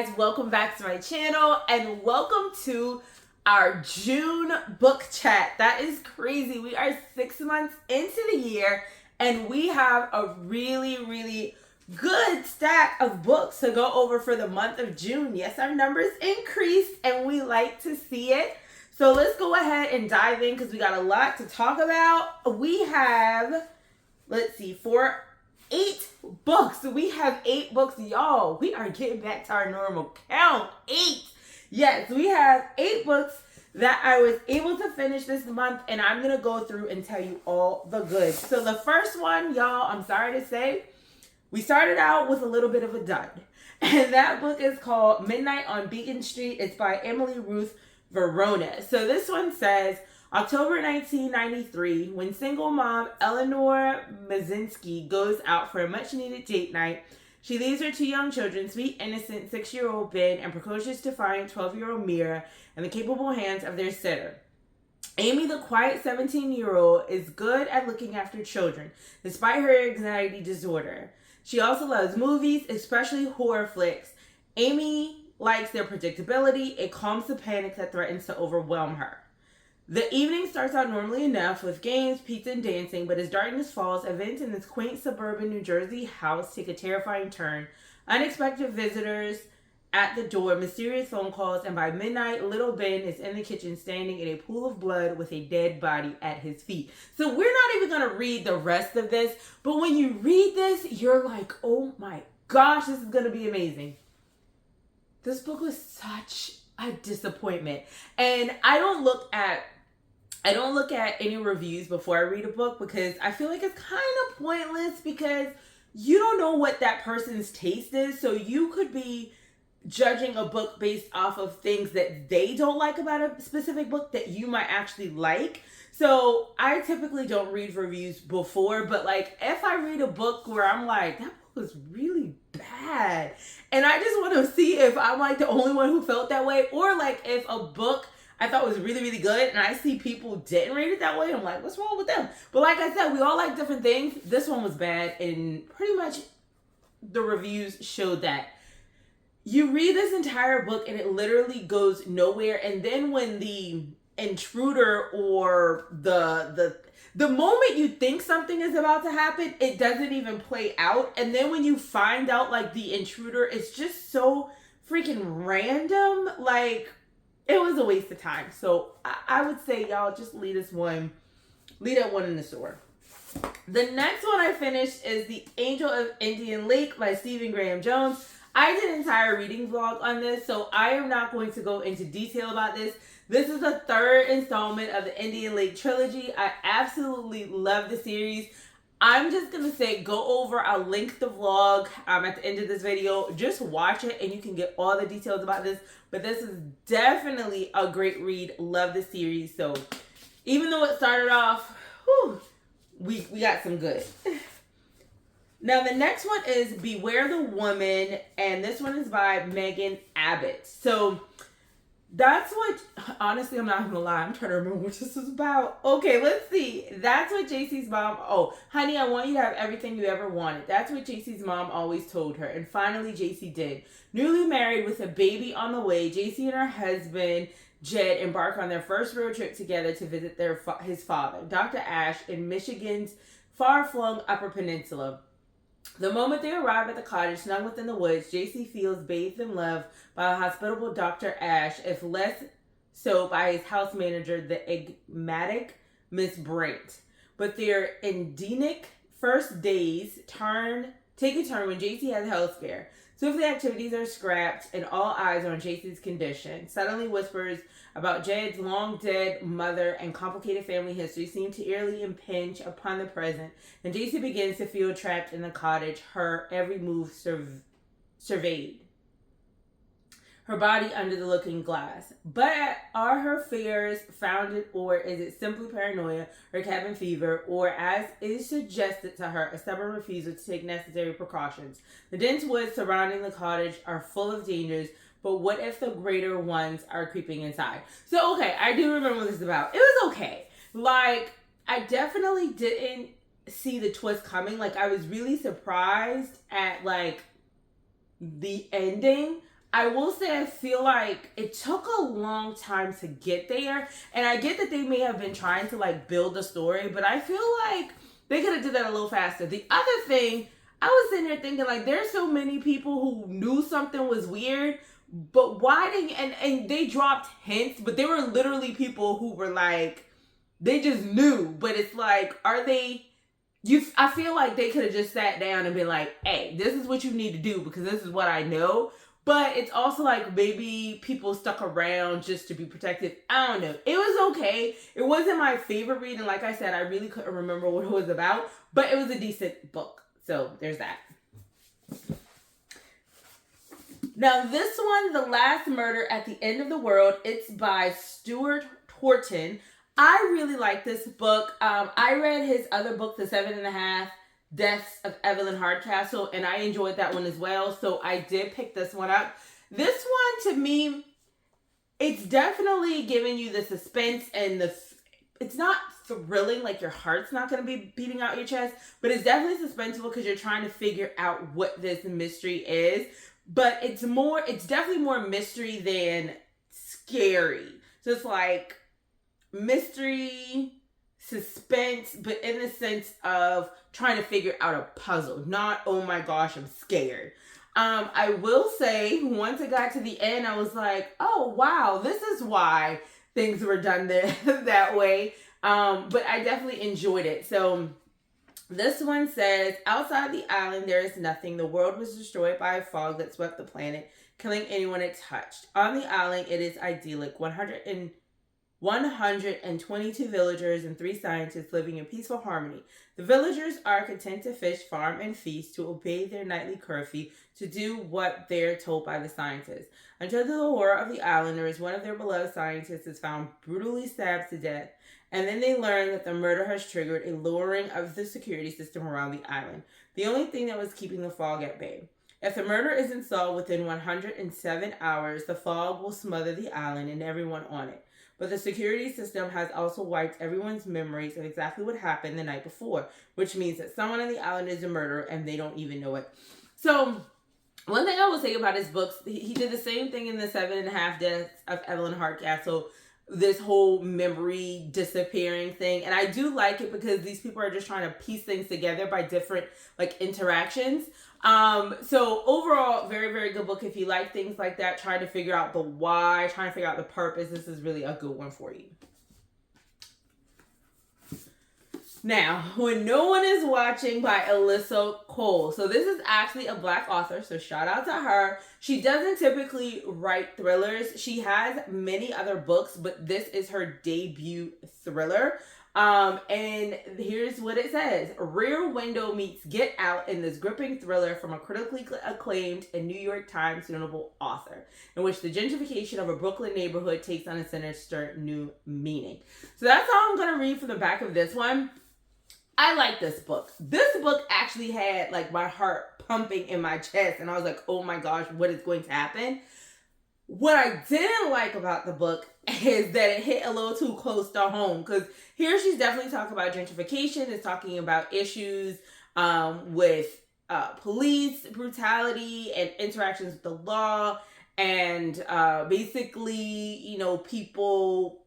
guys, welcome back to my channel and welcome to our June book chat. That is crazy. We are 6 months into the year and we have a really good stack of books to go over for the month of June. Yes, our numbers increased and we like to see it. So let's go ahead and dive in because we got a lot to talk about. We have, let's see, 8 books. We have 8 books, y'all. We are getting back to our normal count. 8. Yes, we have 8 books that I was able to finish this month, and I'm going to go through and tell you all the goods. So the first one, y'all, I'm sorry to say, we started out with a little bit of a dud. And that book is called Midnight on Beacon Street. It's by Ruth Verona. So this one says, October 1993, when single mom Eleanor Mazinski goes out for a much-needed date night, she leaves her 2 young children, sweet, innocent 6-year-old Ben and precocious, defiant 12-year-old Mira, in the capable hands of their sitter. Amy, the quiet 17-year-old, is good at looking after children, despite her anxiety disorder. She also loves movies, especially horror flicks. Amy likes their predictability. It calms the panic that threatens to overwhelm her. The evening starts out normally enough with games, pizza, and dancing, but as darkness falls, events in this quaint suburban New Jersey house take a terrifying turn. Unexpected visitors at the door, mysterious phone calls, and by midnight, little Ben is in the kitchen standing in a pool of blood with a dead body at his feet. So we're not even going to read the rest of this, but when you read this, you're like, oh my gosh, this is going to be amazing. This book was such a disappointment. And I don't look at any reviews before I read a book because I feel like it's kind of pointless because you don't know what that person's taste is. So you could be judging a book based off of things that they don't like about a specific book that you might actually like. So I typically don't read reviews before, but like if I read a book where I'm like, that book was really bad, and I just want to see if I'm like the only one who felt that way, or like if a book I thought was really good and I see people didn't rate it that way, I'm like, what's wrong with them? But like I said, we all like different things. This one was bad, and pretty much the reviews showed that. You read this entire book and it literally goes nowhere, and then when the intruder or the moment you think something is about to happen, it doesn't even play out. And then when you find out like the intruder is just so freaking random, like it was a waste of time. So I would say y'all just leave that one in the store. The next one I finished is The Angel of Indian Lake by Stephen Graham Jones. I did an entire reading vlog on this, so I am not going to go into detail about this. This is the 3rd installment of the Indian Lake trilogy. I absolutely love the series. I'm just going to say go over, I'll link the vlog at the end of this video. Just watch it and you can get all the details about this. But this is definitely a great read. Love the series. So even though it started off, we got some good. Now, the next one is Beware the Woman, and this one is by Megan Abbott. So, that's what, honestly, I'm not going to lie, I'm trying to remember what this is about. Okay, let's see. That's what JC's mom, honey, I want you to have everything you ever wanted. That's what JC's mom always told her, and finally JC did. Newly married with a baby on the way, JC and her husband, Jed, embark on their first road trip together to visit his father, Dr. Ash, in Michigan's far-flung Upper Peninsula. The moment they arrive at the cottage snug within the woods, JC feels bathed in love by the hospitable Dr. Ash, if less so by his house manager, the enigmatic Miss Brent. But their endemic first days take a turn when JC has a health scare. Swiftly, activities are scrapped and all eyes are on JC's condition. Suddenly, whispers about Jed's long-dead mother and complicated family history seem to eerily impinge upon the present, and JC begins to feel trapped in the cottage, her every move surveyed. Her body under the looking glass. But are her fears founded, or is it simply paranoia or cabin fever, or as is suggested to her, a stubborn refusal to take necessary precautions? The dense woods surrounding the cottage are full of dangers, but what if the greater ones are creeping inside? So, okay, I do remember what this is about. It was okay. Like, I definitely didn't see the twist coming. Like, I was really surprised at, like, the ending. I will say I feel like it took a long time to get there. And I get that they may have been trying to like build the story, but I feel like they could have did that a little faster. The other thing, I was sitting there thinking like there's so many people who knew something was weird, but why didn't, and they dropped hints, but there were literally people who were like, they just knew, but it's like, are they, I feel like they could have just sat down and been like, hey, this is what you need to do because this is what I know. But it's also like maybe people stuck around just to be protected. I don't know. It was okay. It wasn't my favorite read. And like I said, I really couldn't remember what it was about. But it was a decent book. So there's that. Now this one, The Last Murder at the End of the World. It's by Stuart Turton. I really like this book. I read his other book, The 7.5 Deaths of Evelyn Hardcastle, and I enjoyed that one as well. So I did pick this one up. This one, to me, it's definitely giving you the suspense and it's not thrilling, like your heart's not going to be beating out your chest, but it's definitely suspenseful because you're trying to figure out what this mystery is. But it's definitely more mystery than scary. So it's like mystery, suspense, but in the sense of trying to figure out a puzzle, not, oh my gosh, I'm scared. I will say, once it got to the end, I was like, oh wow, this is why things were done that way. But I definitely enjoyed it. So this one says, outside the island, there is nothing. The world was destroyed by a fog that swept the planet, killing anyone it touched. On the island, it is idyllic. 122 villagers and 3 scientists living in peaceful harmony. The villagers are content to fish, farm, and feast, to obey their nightly curfew, to do what they're told by the scientists. Until the horror of the islanders, one of their beloved scientists is found brutally stabbed to death, and then they learn that the murder has triggered a lowering of the security system around the island, the only thing that was keeping the fog at bay. If the murder isn't solved within 107 hours, the fog will smother the island and everyone on it. But the security system has also wiped everyone's memories of exactly what happened the night before, which means that someone on the island is a murderer and they don't even know it. So one thing I will say about his books, he did the same thing in The 7.5 Deaths of Evelyn Hardcastle, this whole memory disappearing thing. And I do like it because these people are just trying to piece things together by different like interactions. So overall, very, very good book. If you like things like that, trying to figure out the why, trying to figure out the purpose, this is really a good one for you. Now, When No One Is Watching by Alyssa Cole. So this is actually a Black author, so shout out to her. She doesn't typically write thrillers. She has many other books, but this is her debut thriller. And here's what it says. Rear Window meets Get Out in this gripping thriller from a critically acclaimed and New York Times notable author, in which the gentrification of a Brooklyn neighborhood takes on a sinister new meaning. So that's all I'm going to read from the back of this one. I like this book. This book actually had like my heart pumping in my chest, and I was like, oh my gosh, what is going to happen? What I didn't like about the book is that it hit a little too close to home, because here she's definitely talking about gentrification, it's talking about issues with police brutality and interactions with the law, and basically, you know, people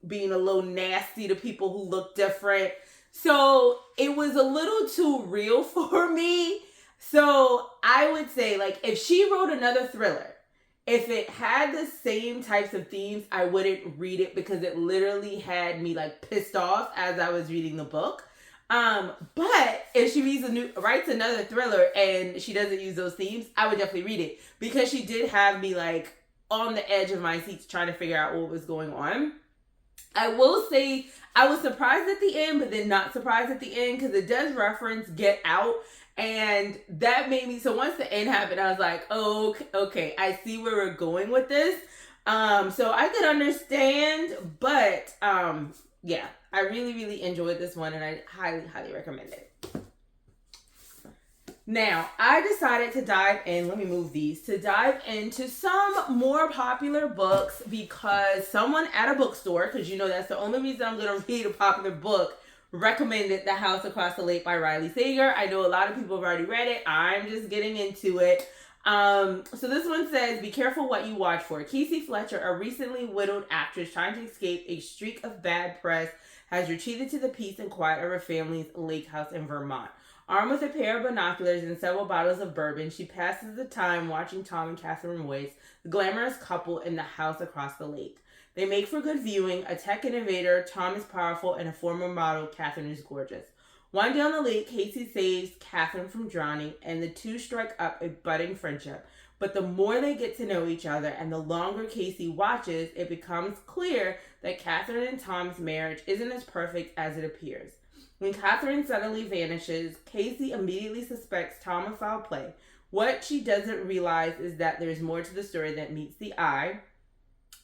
being a little nasty to people who look different. So it was a little too real for me. So I would say, like, if she wrote another thriller, if it had the same types of themes, I wouldn't read it because it literally had me like pissed off as I was reading the book. But if she writes another thriller and she doesn't use those themes, I would definitely read it, because she did have me like on the edge of my seats trying to figure out what was going on. I will say I was surprised at the end, but then not surprised at the end, because it does reference Get Out. And that made me, so once the end happened, I was like, oh, okay, I see where we're going with this. So I could understand, but yeah, I really, really enjoyed this one, and I highly, highly recommend it. Now, I decided to dive into some more popular books, because someone at a bookstore, because you know that's the only reason I'm going to read a popular book, recommended The House Across the Lake by Riley Sager. I know a lot of people have already read it. I'm just getting into it. So this one says, be careful what you watch for. Casey Fletcher, a recently widowed actress trying to escape a streak of bad press, has retreated to the peace and quiet of her family's lake house in Vermont. Armed with a pair of binoculars and several bottles of bourbon, she passes the time watching Tom and Catherine Royce, the glamorous couple in the house across the lake. They make for good viewing. A tech innovator, Tom is powerful, and a former model, Catherine is gorgeous. One day on the lake, Casey saves Catherine from drowning, and the two strike up a budding friendship. But the more they get to know each other and the longer Casey watches, it becomes clear that Catherine and Tom's marriage isn't as perfect as it appears. When Catherine suddenly vanishes, Casey immediately suspects Tom of foul play. What she doesn't realize is that there's more to the story that meets the eye,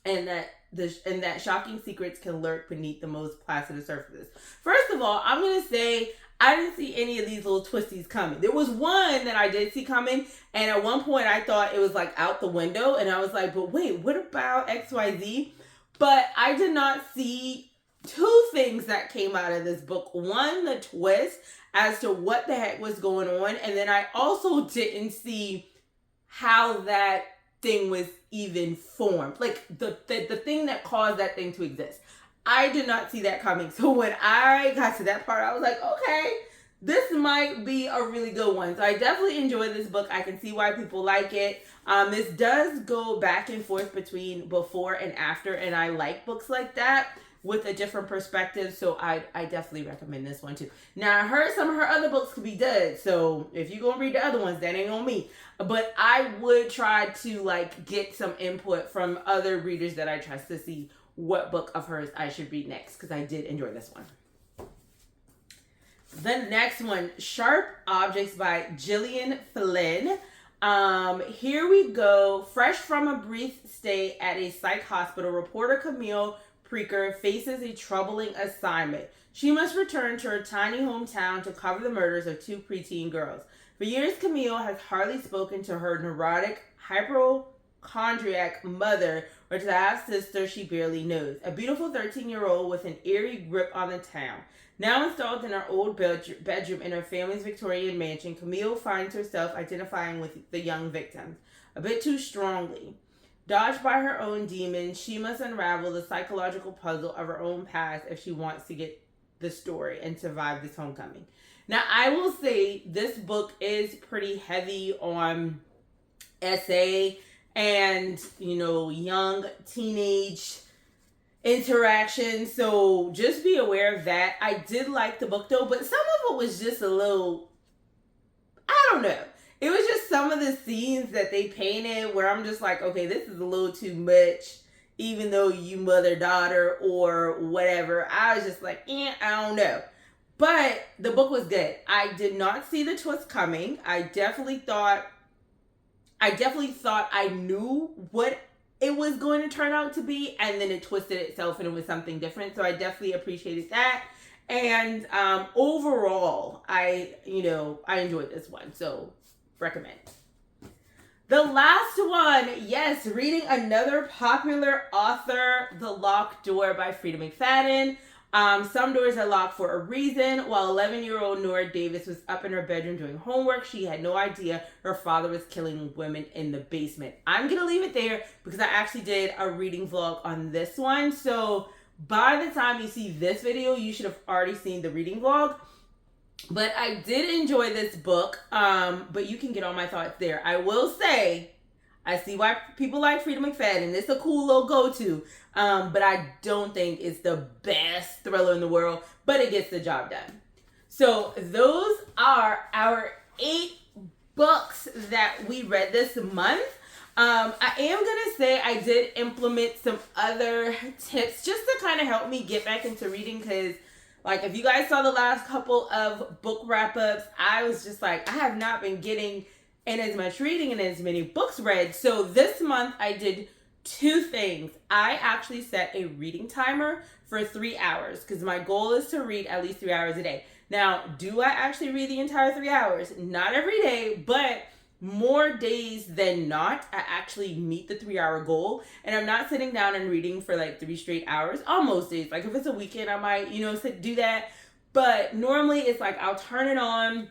and that shocking secrets can lurk beneath the most placid surfaces. First of all, I'm going to say I didn't see any of these little twisties coming. There was one that I did see coming, and at one point I thought it was like out the window, and I was like, but wait, what about XYZ? But I did not see two things that came out of this book. One, the twist as to what the heck was going on, and then I also didn't see how that thing was even formed, like the thing that caused that thing to exist. I did not see that coming. So when I got to that part, I was like, okay, this might be a really good one. So I definitely enjoyed this book. I can see why people like it. This does go back and forth between before and after, and I like books like that with a different perspective. So I definitely recommend this one too. Now, I heard some of her other books could be dud. So if you're going to read the other ones, that ain't on me. But I would try to like get some input from other readers that I trust to see what book of hers I should read next, because I did enjoy this one. The next one, Sharp Objects by Gillian Flynn. Here we go. Fresh from a brief stay at a psych hospital, reporter Camille Preaker faces a troubling assignment. She must return to her tiny hometown to cover the murders of two preteen girls. For years, Camille has hardly spoken to her neurotic, hypochondriac mother or to the half-sister she barely knows, a beautiful 13-year-old with an eerie grip on the town. Now installed in her old bedroom in her family's Victorian mansion, Camille finds herself identifying with the young victims a bit too strongly. Dodged by her own demons, she must unravel the psychological puzzle of her own past if she wants to get the story and survive this homecoming. Now, I will say this book is pretty heavy on essay and, young teenage interaction. So just be aware of that. I did like the book though, but some of it was just a little, I don't know. It was just some of the scenes that they painted where I'm just like, okay, this is a little too much, even though you mother-daughter or whatever. I was just like, I don't know. But the book was good. I did not see the twist coming. I definitely thought I knew what it was going to turn out to be, and then it twisted itself and it was something different. So I definitely appreciated that. And overall, I enjoyed this one. So recommend. The last one, yes, reading another popular author, The Locked Door by Freida McFadden. Some doors are locked for a reason. While 11-year-old Nora Davis was up in her bedroom doing homework, she had no idea her father was killing women in the basement. I'm going to leave it there because I actually did a reading vlog on this one. So by the time you see this video, you should have already seen the reading vlog. But I did enjoy this book, but you can get all my thoughts there. I will say, I see why people like Freida McFadden. It's a cool little go-to, but I don't think it's the best thriller in the world, but it gets the job done. So those are our 8 books that we read this month. I am going to say I did implement some other tips just to kind of help me get back into reading, because like, if you guys saw the last couple of book wrap-ups, I was just like, I have not been getting in as much reading and as many books read. So this month, I did 2 things. I actually set a reading timer for 3 hours because my goal is to read at least 3 hours a day. Now, do I actually read the entire 3 hours? Not every day, but more days than not, I actually meet the 3-hour goal. And I'm not sitting down and reading for like 3 straight hours on most days. Like if it's a weekend, I might, do that. But normally it's like I'll turn it on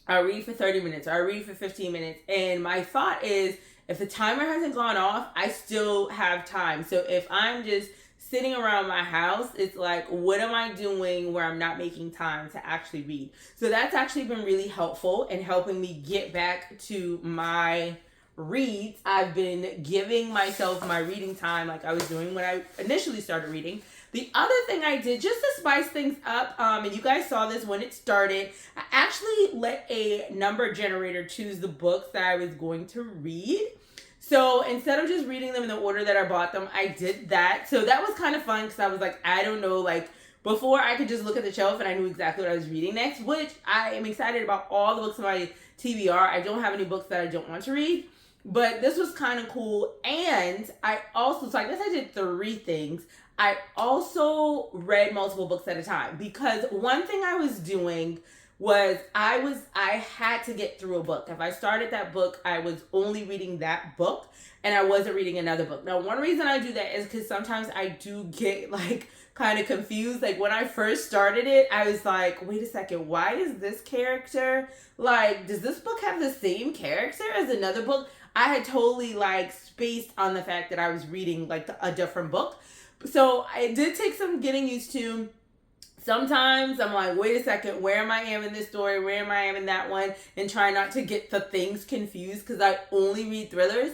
I read for 30 minutes or I read for 15 minutes. And my thought is, if the timer hasn't gone off, I still have time. So if I'm just sitting around my house, it's like, what am I doing where I'm not making time to actually read? So that's actually been really helpful in helping me get back to my reads. I've been giving myself my reading time like I was doing when I initially started reading. The other thing I did just to spice things up, and you guys saw this when it started, I actually let a number generator choose the books that I was going to read. So instead of just reading them in the order that I bought them, I did that. So that was kind of fun because I was like, I don't know, like before I could just look at the shelf and I knew exactly what I was reading next, which I am excited about all the books on my TBR. I don't have any books that I don't want to read, but this was kind of cool. And I also, so I guess I did 3 things. I also read multiple books at a time because one thing I was doing was I had to get through a book. If I started that book, I was only reading that book and I wasn't reading another book. Now, one reason I do that is because sometimes I do get like kind of confused. Like when I first started it, I was like, wait a second, why is this character, like, does this book have the same character as another book? I had totally like spaced on the fact that I was reading like a different book. So it did take some getting used to. Sometimes I'm like, wait a second, where am I in this story? Where am I in that one? And try not to get the things confused because I only read thrillers.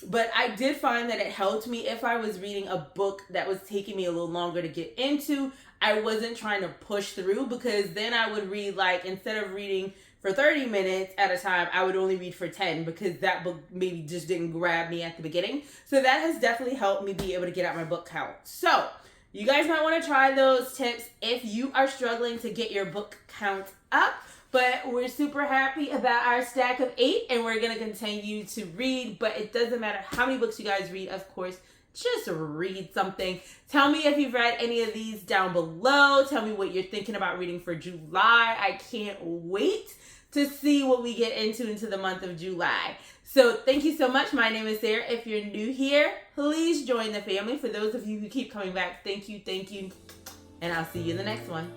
But I did find that it helped me if I was reading a book that was taking me a little longer to get into. I wasn't trying to push through because then I would read like, instead of reading for 30 minutes at a time, I would only read for 10 because that book maybe just didn't grab me at the beginning. So that has definitely helped me be able to get out my book count. So you guys might want to try those tips if you are struggling to get your book count up. But we're super happy about our stack of 8 and we're going to continue to read. But it doesn't matter how many books you guys read, of course. Just read something. Tell me if you've read any of these down below. Tell me what you're thinking about reading for July. I can't wait to see what we get into the month of July. So thank you so much. My name is Sarah. If you're new here, please join the family. For those of you who keep coming back, thank you. And I'll see you in the next one.